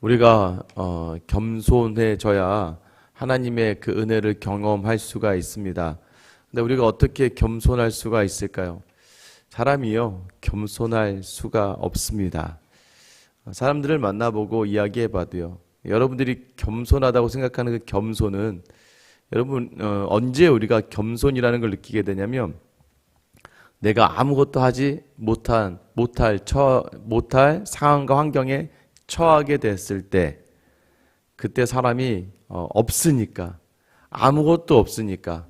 우리가 겸손해져야 하나님의 그 은혜를 경험할 수가 있습니다. 근데 우리가 어떻게 겸손할 수가 있을까요? 사람이요, 겸손할 수가 없습니다. 사람들을 만나보고 이야기해봐도요, 여러분들이 겸손하다고 생각하는 그 겸손은 여러분 언제 우리가 겸손이라는 걸 느끼게 되냐면 내가 아무것도 하지 못할 상황과 환경에 처하게 됐을 때, 그때 사람이 없으니까, 아무것도 없으니까,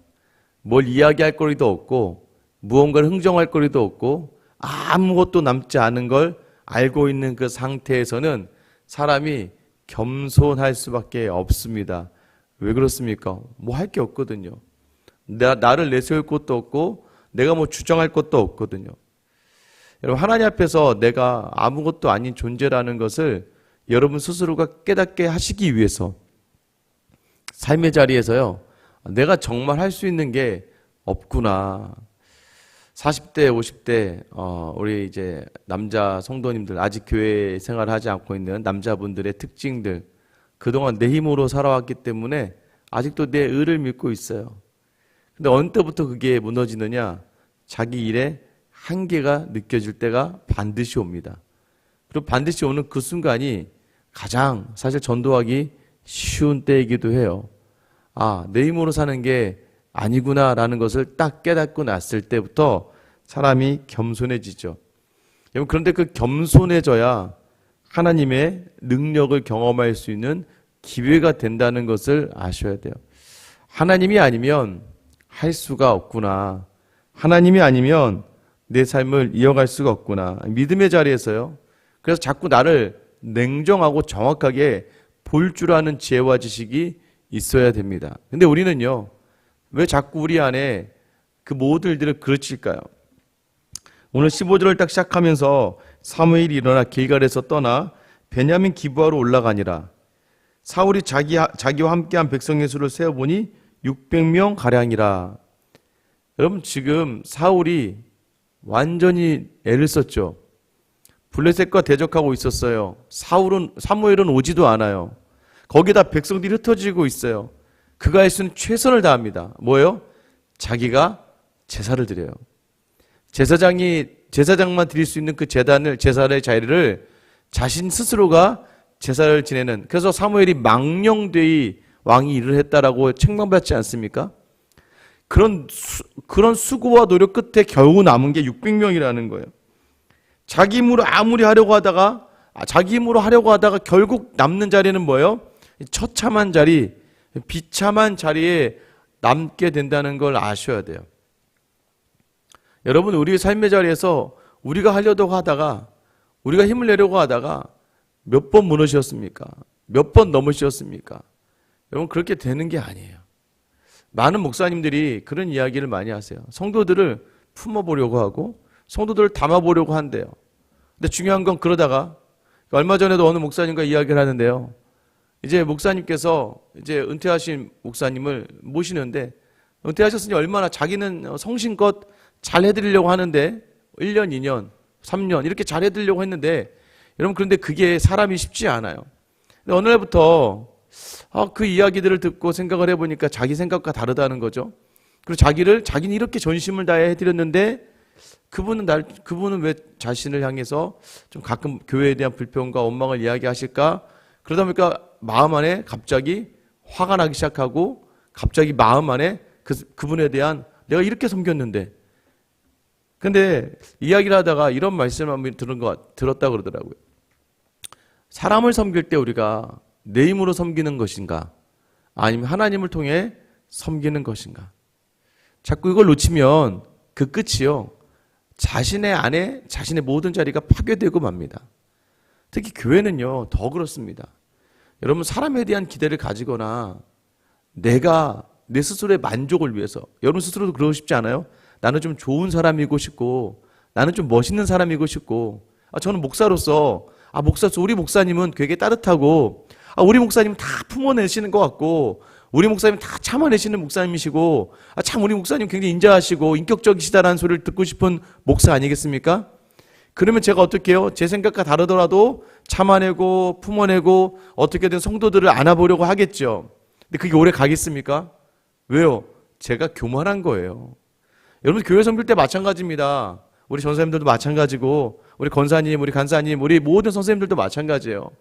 뭘 이야기할 거리도 없고 무언가를 흥정할 거리도 없고 아무것도 남지 않은 걸 알고 있는 그 상태에서는 사람이 겸손할 수밖에 없습니다. 왜 그렇습니까? 뭐 할 게 없거든요. 나를 내세울 것도 없고 내가 뭐 주장할 것도 없거든요. 여러분, 하나님 앞에서 내가 아무것도 아닌 존재라는 것을 여러분 스스로가 깨닫게 하시기 위해서 삶의 자리에서요, 내가 정말 할 수 있는 게 없구나. 40대, 50대 우리 이제 남자 성도님들, 아직 교회 생활을 하지 않고 있는 남자분들의 특징들, 그동안 내 힘으로 살아왔기 때문에 아직도 내 의를 믿고 있어요. 근데 어느 때부터 그게 무너지느냐? 자기 일에 한계가 느껴질 때가 반드시 옵니다. 그리고 반드시 오는 그 순간이 가장 사실 전도하기 쉬운 때이기도 해요. 아, 내 힘으로 사는 게 아니구나라는 것을 딱 깨닫고 났을 때부터 사람이 겸손해지죠. 여러분, 그런데 그 겸손해져야 하나님의 능력을 경험할 수 있는 기회가 된다는 것을 아셔야 돼요. 하나님이 아니면 할 수가 없구나. 하나님이 아니면 내 삶을 이어갈 수가 없구나. 믿음의 자리에서요. 그래서 자꾸 나를 냉정하고 정확하게 볼 줄 아는 지혜와 지식이 있어야 됩니다. 근데 우리는요, 왜 자꾸 우리 안에 그 모든 일들을 그르칠까요? 오늘 15절을 딱 시작하면서 사무엘이 일어나 길갈에서 떠나 베냐민 기브아로 올라가니라. 사울이 자기와 함께한 백성의 수를 세어보니 600명 가량이라. 여러분, 지금 사울이 완전히 애를 썼죠. 블레셋과 대적하고 있었어요. 사무엘은 오지도 않아요. 거기다 백성들이 흩어지고 있어요. 그가 할 수 있는 최선을 다합니다. 뭐예요? 자기가 제사를 드려요. 제사장만 드릴 수 있는 그 제사의 자리를 자신 스스로가 제사를 지내는, 그래서 사무엘이 망령되이 왕이 일을 했다라고 책망받지 않습니까? 그런 수고와 노력 끝에 겨우 남은 게 600명이라는 거예요. 자기 힘으로 하려고 하다가 결국 남는 자리는 뭐예요? 처참한 자리, 비참한 자리에 남게 된다는 걸 아셔야 돼요. 여러분, 우리 삶의 자리에서 우리가 하려고 하다가, 우리가 힘을 내려고 하다가 몇 번 무너지셨습니까? 몇 번 넘으셨습니까? 여러분, 그렇게 되는 게 아니에요. 많은 목사님들이 그런 이야기를 많이 하세요. 성도들을 품어보려고 하고 성도들을 담아보려고 한대요. 근데 중요한 건, 그러다가 얼마 전에도 어느 목사님과 이야기를 하는데요, 이제 목사님께서 이제 은퇴하신 목사님을 모시는데, 은퇴하셨으니 얼마나 자기는 성심껏 잘 해드리려고 하는데 1년, 2년, 3년 이렇게 잘 해드리려고 했는데, 여러분, 그런데 그게 사람이 쉽지 않아요. 근데 어느 날부터 그 이야기들을 듣고 생각을 해보니까 자기 생각과 다르다는 거죠. 그리고 자기는 이렇게 전심을 다해 해드렸는데 그분은 왜 자신을 향해서 좀 가끔 교회에 대한 불평과 원망을 이야기하실까? 그러다 보니까 마음 안에 갑자기 화가 나기 시작하고, 갑자기 마음 안에 그분에 대한, 내가 이렇게 섬겼는데. 근데 이야기를 하다가 이런 말씀을 한번 들었다 그러더라고요. 사람을 섬길 때 우리가 내 힘으로 섬기는 것인가, 아니면 하나님을 통해 섬기는 것인가. 자꾸 이걸 놓치면 그 끝이요, 자신의 안에 자신의 모든 자리가 파괴되고 맙니다. 특히 교회는요, 더 그렇습니다. 여러분, 사람에 대한 기대를 가지거나 내가 내 스스로의 만족을 위해서, 여러분 스스로도 그러고 싶지 않아요? 나는 좀 좋은 사람이고 싶고, 나는 좀 멋있는 사람이고 싶고, 저는 목사로서 우리 목사님은 되게 따뜻하고, 우리 목사님 다 품어내시는 것 같고, 우리 목사님 다 참아내시는 목사님이시고, 참 우리 목사님 굉장히 인자하시고 인격적이시다라는 소리를 듣고 싶은 목사 아니겠습니까? 그러면 제가 어떻게 해요? 제 생각과 다르더라도 참아내고 품어내고 어떻게든 성도들을 안아보려고 하겠죠. 근데 그게 오래 가겠습니까? 왜요? 제가 교만한 거예요. 여러분 교회 섬길 때 마찬가지입니다. 우리 전사님들도 마찬가지고 우리 권사님, 우리 간사님, 우리 모든 선생님들도 마찬가지예요.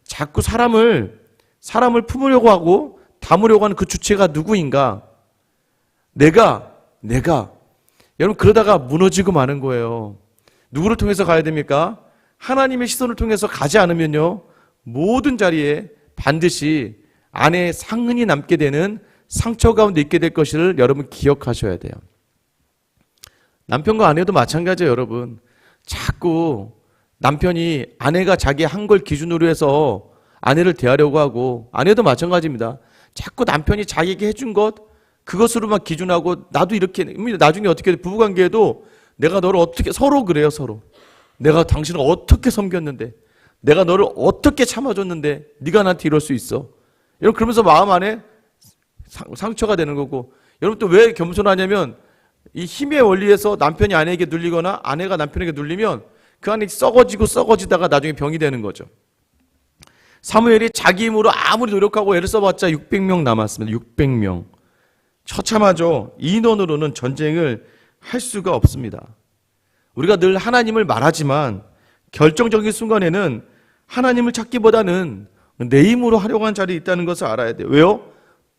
자꾸 사람을 품으려고 하고 담으려고 하는 그 주체가 누구인가? 내가 여러분 그러다가 무너지고 마는 거예요. 누구를 통해서 가야 됩니까? 하나님의 시선을 통해서 가지 않으면요, 모든 자리에 반드시 안에 상흔이 남게 되는 상처 가운데 있게 될 것을 여러분 기억하셔야 돼요. 남편과 아내도 마찬가지예요. 여러분 자꾸 남편이 아내가 자기 한 걸 기준으로 해서 아내를 대하려고 하고, 아내도 마찬가지입니다. 자꾸 남편이 자기에게 해준 것 그것으로만 기준하고 나도 이렇게, 나중에 어떻게 부부관계에도 내가 너를 어떻게, 서로 그래요. 서로 내가 당신을 어떻게 섬겼는데, 내가 너를 어떻게 참아줬는데 네가 나한테 이럴 수 있어. 여러분 그러면서 마음 안에 상처가 되는 거고, 여러분 또 왜 겸손하냐면 이 힘의 원리에서 남편이 아내에게 눌리거나 아내가 남편에게 눌리면 그 안에 썩어지다가 나중에 병이 되는 거죠. 사무엘이 자기 힘으로 아무리 노력하고 애를 써봤자 600명 남았습니다. 600명. 처참하죠. 인원으로는 전쟁을 할 수가 없습니다. 우리가 늘 하나님을 말하지만 결정적인 순간에는 하나님을 찾기보다는 내 힘으로 하려고 하는 자리에 있다는 것을 알아야 돼요. 왜요?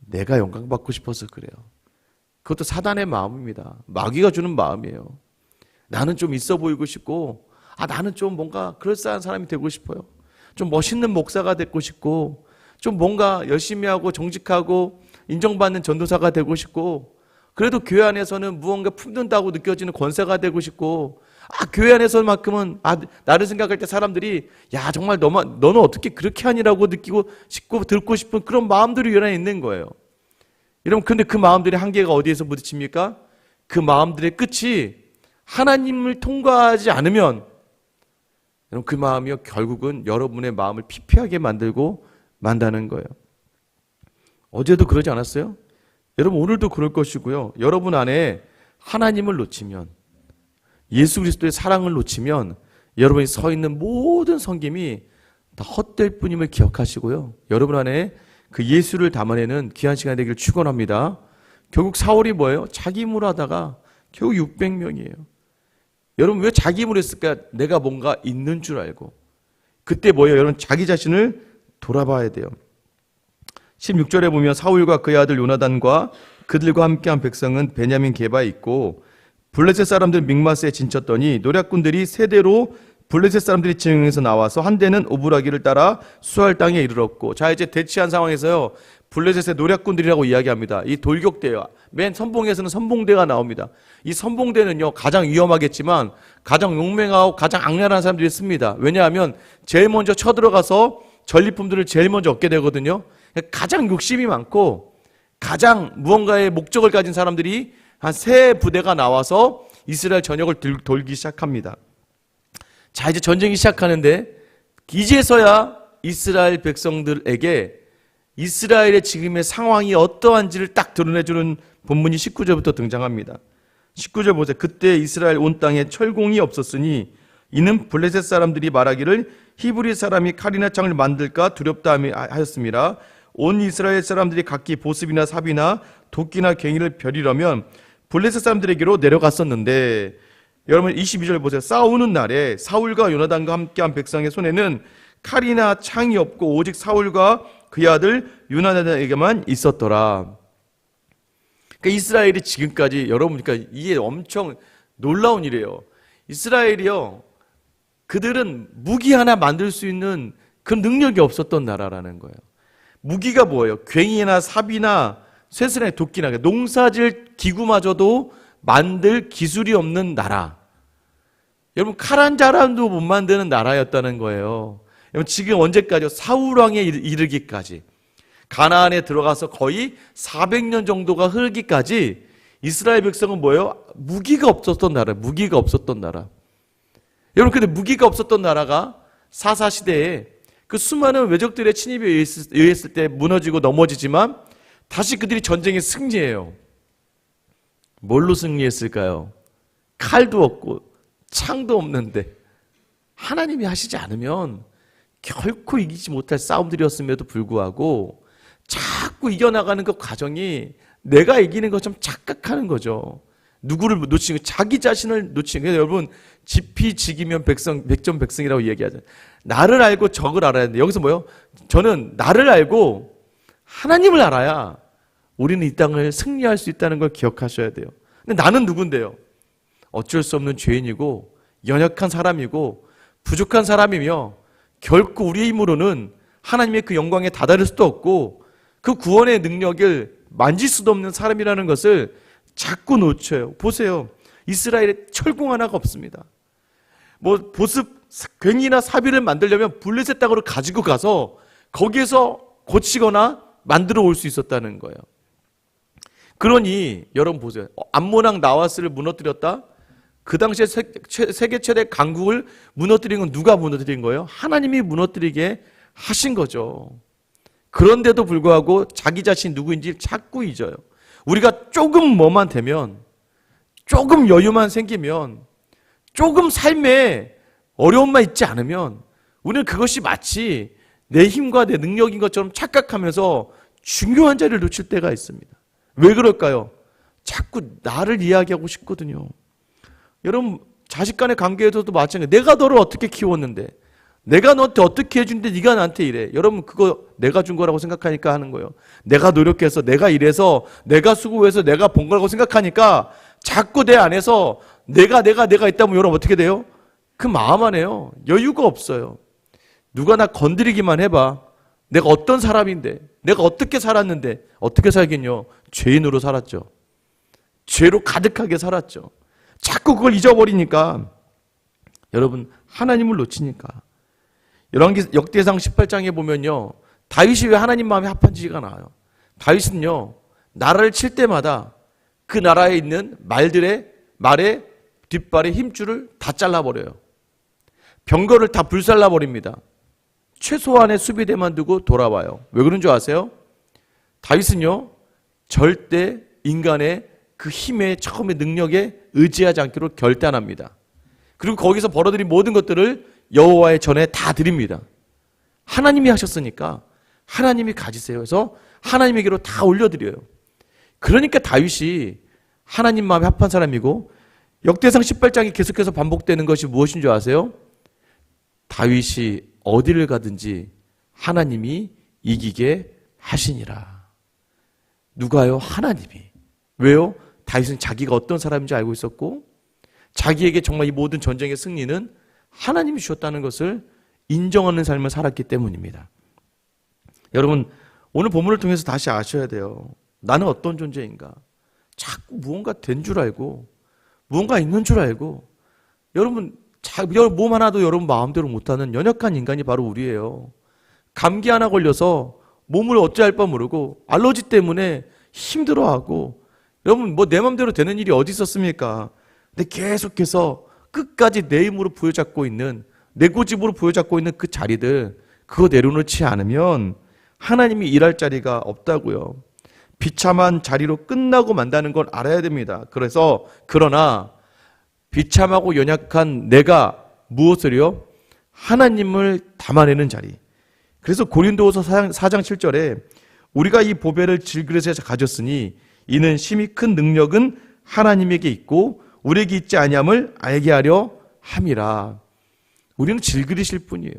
내가 영광받고 싶어서 그래요. 그것도 사단의 마음입니다. 마귀가 주는 마음이에요. 나는 좀 있어 보이고 싶고, 나는 좀 뭔가 그럴싸한 사람이 되고 싶어요. 좀 멋있는 목사가 되고 싶고, 좀 뭔가 열심히 하고 정직하고 인정받는 전도사가 되고 싶고, 그래도 교회 안에서는 무언가 품는다고 느껴지는 권세가 되고 싶고, 교회 안에서만큼은 나를 생각할 때 사람들이 야 정말 너는 어떻게 그렇게 하니라고 느끼고 싶고 듣고 싶은 그런 마음들이 이 안에 있는 거예요. 여러분 근데 그 마음들의 한계가 어디에서 부딪힙니까? 그 마음들의 끝이 하나님을 통과하지 않으면 여러분 그 마음이요 결국은 여러분의 마음을 피폐하게 만들고 만다는 거예요. 어제도 그러지 않았어요? 여러분 오늘도 그럴 것이고요. 여러분 안에 하나님을 놓치면, 예수 그리스도의 사랑을 놓치면 여러분이 서 있는 모든 섬김이 다 헛될 뿐임을 기억하시고요. 여러분 안에 그 예수를 담아내는 귀한 시간이 되기를 축원합니다. 결국 사울이 뭐예요? 자기 힘으로 하다가 결국 600명이에요. 여러분 왜 자기 힘으로 했을까? 내가 뭔가 있는 줄 알고. 그때 뭐예요? 여러분 자기 자신을 돌아봐야 돼요. 16절에 보면 사울과 그의 아들 요나단과 그들과 함께한 백성은 베냐민 게바에 있고 블레셋 사람들 믹마스에 진쳤더니 노략군들이 세 대로 블레셋 사람들이 진영에서 나와서 한 대는 오브라기를 따라 수할 땅에 이르렀고, 자 이제 대치한 상황에서요 블레셋의 노략군들이라고 이야기합니다. 이 돌격대와 맨 선봉에서는 선봉대가 나옵니다. 이 선봉대는요 가장 위험하겠지만 가장 용맹하고 가장 악랄한 사람들이 씁니다. 왜냐하면 제일 먼저 쳐들어가서 전리품들을 제일 먼저 얻게 되거든요. 가장 욕심이 많고 가장 무언가의 목적을 가진 사람들이 한 세 부대가 나와서 이스라엘 전역을 돌기 시작합니다. 자 이제 전쟁이 시작하는데 이제서야 이스라엘 백성들에게 이스라엘의 지금의 상황이 어떠한지를 딱 드러내주는 본문이 19절부터 등장합니다. 19절 보세요. 그때 이스라엘 온 땅에 철공이 없었으니 이는 블레셋 사람들이 말하기를 히브리 사람이 칼이나 창을 만들까 두렵다 하였습니다. 온 이스라엘 사람들이 각기 보습이나 삽이나 도끼나 괭이를 벼리려면 블레셋 사람들에게로 내려갔었는데, 여러분 22절 보세요. 싸우는 날에 사울과 요나단과 함께한 백성의 손에는 칼이나 창이 없고 오직 사울과 그의 아들 요나단에게만 있었더라. 그러니까 이스라엘이 지금까지, 여러분 그러니까 이게 엄청 놀라운 일이에요. 이스라엘이요 그들은 무기 하나 만들 수 있는 그 능력이 없었던 나라라는 거예요. 무기가 뭐예요? 괭이나 삽이나 쇠슬의 도끼나 농사질 기구마저도 만들 기술이 없는 나라. 여러분 칼 한 자람도 못 만드는 나라였다는 거예요. 여러분 지금 언제까지요? 사울왕에 이르기까지, 가나안에 들어가서 거의 400년 정도가 흐르기까지 이스라엘 백성은 뭐예요? 무기가 없었던 나라. 무기가 없었던 나라. 여러분 근데 무기가 없었던 나라가 사사시대에 그 수많은 외적들의 침입에 의했을 때 무너지고 넘어지지만 다시 그들이 전쟁에 승리해요. 뭘로 승리했을까요? 칼도 없고 창도 없는데 하나님이 하시지 않으면 결코 이기지 못할 싸움들이었음에도 불구하고 자꾸 이겨나가는 그 과정이 내가 이기는 것처럼 착각하는 거죠. 누구를 놓치는, 자기 자신을 놓치는 거예요. 여러분, 지피지기면 백전백승이라고 얘기하잖아요. 나를 알고 적을 알아야 되는데, 여기서 뭐요? 저는 나를 알고 하나님을 알아야 우리는 이 땅을 승리할 수 있다는 걸 기억하셔야 돼요. 근데 나는 누군데요? 어쩔 수 없는 죄인이고 연약한 사람이고 부족한 사람이며 결코 우리의 힘으로는 하나님의 그 영광에 다다를 수도 없고 그 구원의 능력을 만질 수도 없는 사람이라는 것을 자꾸 놓쳐요. 보세요. 이스라엘에 철공 하나가 없습니다. 뭐 보습 괭이나 사비를 만들려면 블레셋 땅으로 가지고 가서 거기에서 고치거나 만들어 올 수 있었다는 거예요. 그러니 여러분 보세요. 암몬왕 나와스를 무너뜨렸다. 그 당시에 세계 최대 강국을 무너뜨린 건 누가 무너뜨린 거예요? 하나님이 무너뜨리게 하신 거죠. 그런데도 불구하고 자기 자신이 누구인지 자꾸 잊어요. 우리가 조금 뭐만 되면, 조금 여유만 생기면, 조금 삶에 어려움만 있지 않으면 우리는 그것이 마치 내 힘과 내 능력인 것처럼 착각하면서 중요한 자리를 놓칠 때가 있습니다. 왜 그럴까요? 자꾸 나를 이야기하고 싶거든요. 여러분, 자식 간의 관계에서도 마찬가지예요. 내가 너를 어떻게 키웠는데, 내가 너한테 어떻게 해준데 네가 나한테 이래. 여러분, 그거 내가 준 거라고 생각하니까 하는 거예요. 내가 노력해서, 내가 일해서, 내가 수고해서 내가 본 거라고 생각하니까 자꾸 내 안에서 내가 있다면 여러분 어떻게 돼요? 그 마음 안에요. 여유가 없어요. 누가 나 건드리기만 해봐. 내가 어떤 사람인데, 내가 어떻게 살았는데, 어떻게 살겠뇨? 죄인으로 살았죠. 죄로 가득하게 살았죠. 자꾸 그걸 잊어버리니까, 여러분, 하나님을 놓치니까. 역대상 18장에 보면요, 다윗이 왜 하나님 마음에 합한지가 나와요. 다윗은요, 나라를 칠 때마다 그 나라에 있는 말의 뒷발의 힘줄을 다 잘라버려요. 병거를 다 불살라버립니다. 최소한의 수비대만 두고 돌아와요. 왜 그런 줄 아세요? 다윗은요, 절대 인간의 그 힘의 처음의 능력에 의지하지 않기로 결단합니다. 그리고 거기서 벌어들인 모든 것들을 여호와의 전에 다 드립니다. 하나님이 하셨으니까 하나님이 가지세요. 그래서 하나님에게로 다 올려드려요. 그러니까 다윗이 하나님 마음에 합한 사람이고, 역대상 18장이 계속해서 반복되는 것이 무엇인 줄 아세요? 다윗이 어디를 가든지 하나님이 이기게 하시니라. 누가요? 하나님이. 왜요? 다윗은 자기가 어떤 사람인지 알고 있었고, 자기에게 정말 이 모든 전쟁의 승리는 하나님이 주셨다는 것을 인정하는 삶을 살았기 때문입니다. 여러분, 오늘 본문을 통해서 다시 아셔야 돼요. 나는 어떤 존재인가? 자꾸 무언가 된 줄 알고, 무언가 있는 줄 알고, 여러분, 몸 하나도 여러분 마음대로 못하는 연약한 인간이 바로 우리예요. 감기 하나 걸려서 몸을 어찌할 바 모르고 알러지 때문에 힘들어하고, 여러분 뭐 내 마음대로 되는 일이 어디 있었습니까? 근데 계속해서 끝까지 내 힘으로 부여잡고 있는, 내 고집으로 부여잡고 있는 그 자리들, 그거 내려놓지 않으면 하나님이 일할 자리가 없다고요. 비참한 자리로 끝나고 만다는 걸 알아야 됩니다. 그러나 비참하고 연약한 내가 무엇을요? 하나님을 담아내는 자리. 그래서 고린도후서 4장 7절에 우리가 이 보배를 질그릇에 가졌으니 이는 심히 큰 능력은 하나님에게 있고 우리에게 있지 아니함을 알게 하려 함이라. 우리는 질그릇일 뿐이에요.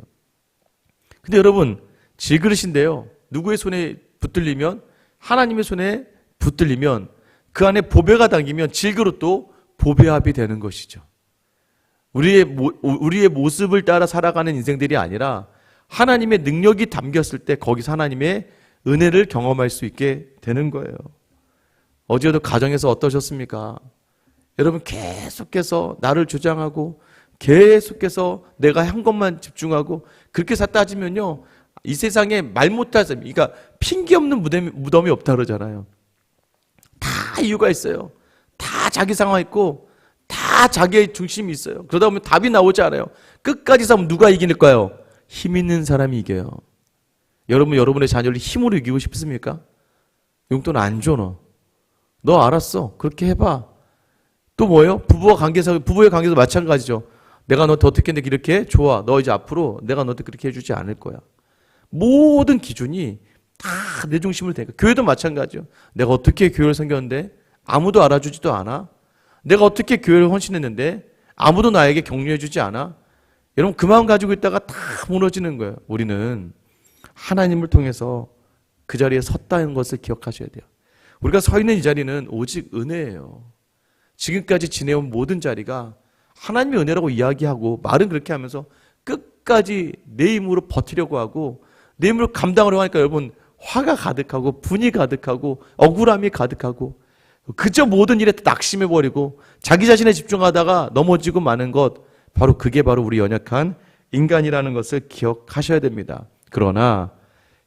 근데 여러분, 질그릇인데요, 누구의 손에 붙들리면, 하나님의 손에 붙들리면 그 안에 보배가 담기면 질그릇도 보배합이 되는 것이죠. 우리의 모습을 따라 살아가는 인생들이 아니라 하나님의 능력이 담겼을 때 거기서 하나님의 은혜를 경험할 수 있게 되는 거예요. 어제도 가정에서 어떠셨습니까? 여러분, 계속해서 나를 주장하고 계속해서 내가 한 것만 집중하고 그렇게 따지면요, 이 세상에 말 못할 사람, 그러니까 핑계 없는 무덤이 없다 그러잖아요. 다 이유가 있어요. 다 자기 상황 있고 다 자기의 중심이 있어요. 그러다 보면 답이 나오지 않아요. 끝까지 싸우면 누가 이길까요? 힘 있는 사람이 이겨요. 여러분, 여러분의 자녀를 힘으로 이기고 싶습니까? 용돈 안 줘. 너 알았어, 그렇게 해봐. 또 뭐예요? 부부의 관계에서 마찬가지죠. 내가 너한테 어떻게 했는데 이렇게 좋아. 너 이제 앞으로 내가 너한테 그렇게 해주지 않을 거야. 모든 기준이 다 내 중심을 되니까. 교회도 마찬가지요. 내가 어떻게 교회를 섬겼는데 아무도 알아주지도 않아. 내가 어떻게 교회를 헌신했는데 아무도 나에게 격려해주지 않아. 여러분 그 마음 가지고 있다가 다 무너지는 거예요. 우리는 하나님을 통해서 그 자리에 섰다는 것을 기억하셔야 돼요. 우리가 서 있는 이 자리는 오직 은혜예요. 지금까지 지내온 모든 자리가 하나님의 은혜라고 이야기하고 말은 그렇게 하면서 끝까지 내 힘으로 버티려고 하고 내 힘으로 감당하려고 하니까 여러분 화가 가득하고 분이 가득하고 억울함이 가득하고 그저 모든 일에 낙심해버리고 자기 자신에 집중하다가 넘어지고 마는 것, 바로 그게 바로 우리 연약한 인간이라는 것을 기억하셔야 됩니다. 그러나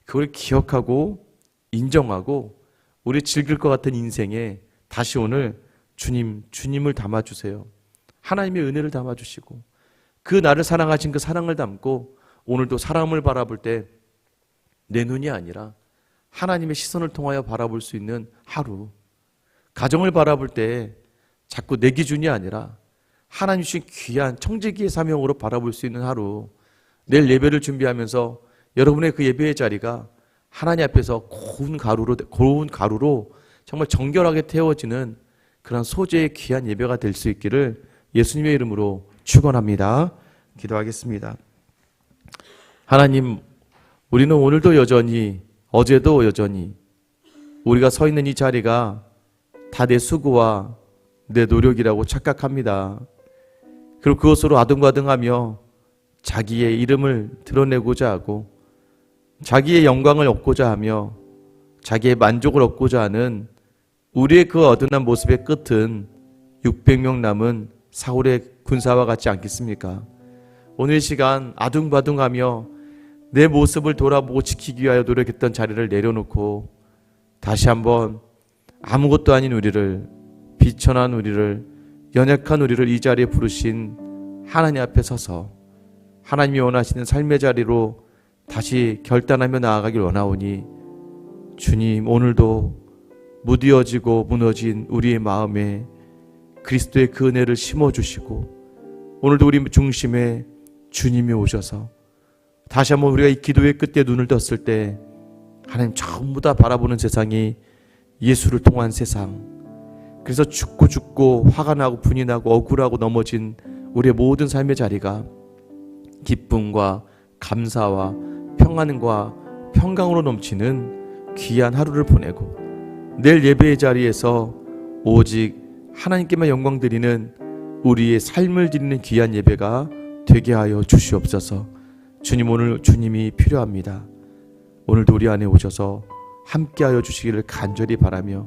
그걸 기억하고 인정하고 우리 즐길 것 같은 인생에 다시 오늘 주님을 담아주세요. 하나님의 은혜를 담아주시고 그 나를 사랑하신 그 사랑을 담고 오늘도 사람을 바라볼 때 내 눈이 아니라 하나님의 시선을 통하여 바라볼 수 있는 하루, 가정을 바라볼 때 자꾸 내 기준이 아니라 하나님 주신 귀한 청지기의 사명으로 바라볼 수 있는 하루, 내일 예배를 준비하면서 여러분의 그 예배의 자리가 하나님 앞에서 고운 가루로 정말 정결하게 태워지는 그런 소재의 귀한 예배가 될 수 있기를 예수님의 이름으로 축원합니다. 기도하겠습니다. 하나님, 우리는 오늘도 여전히, 어제도 여전히 우리가 서 있는 이 자리가 다 내 수고와 내 노력이라고 착각합니다. 그리고 그것으로 아둥바둥하며 자기의 이름을 드러내고자 하고 자기의 영광을 얻고자 하며 자기의 만족을 얻고자 하는 우리의 그 어두운 모습의 끝은 600명 남은 사울의 군사와 같지 않겠습니까? 오늘 이 시간 아둥바둥하며 내 모습을 돌아보고 지키기 위하여 노력했던 자리를 내려놓고 다시 한번 아무것도 아닌 우리를, 비천한 우리를, 연약한 우리를 이 자리에 부르신 하나님 앞에 서서 하나님이 원하시는 삶의 자리로 다시 결단하며 나아가길 원하오니 주님, 오늘도 무뎌지고 무너진 우리의 마음에 그리스도의 그 은혜를 심어주시고 오늘도 우리 중심에 주님이 오셔서 다시 한번 우리가 이 기도의 끝에 눈을 떴을 때 하나님 전부 다 바라보는 세상이 예수를 통한 세상, 그래서 죽고 화가 나고 분이 나고 억울하고 넘어진 우리의 모든 삶의 자리가 기쁨과 감사와 평안과 평강으로 넘치는 귀한 하루를 보내고 내일 예배의 자리에서 오직 하나님께만 영광 드리는 우리의 삶을 드리는 귀한 예배가 되게 하여 주시옵소서. 주님, 오늘 주님이 필요합니다. 오늘도 우리 안에 오셔서 함께하여 주시기를 간절히 바라며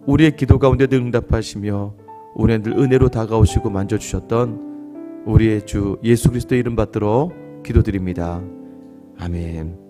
우리의 기도 가운데 늘 응답하시며 우리의 늘 은혜로 다가오시고 만져주셨던 우리의 주 예수 그리스도의 이름 받들어 기도드립니다. 아멘.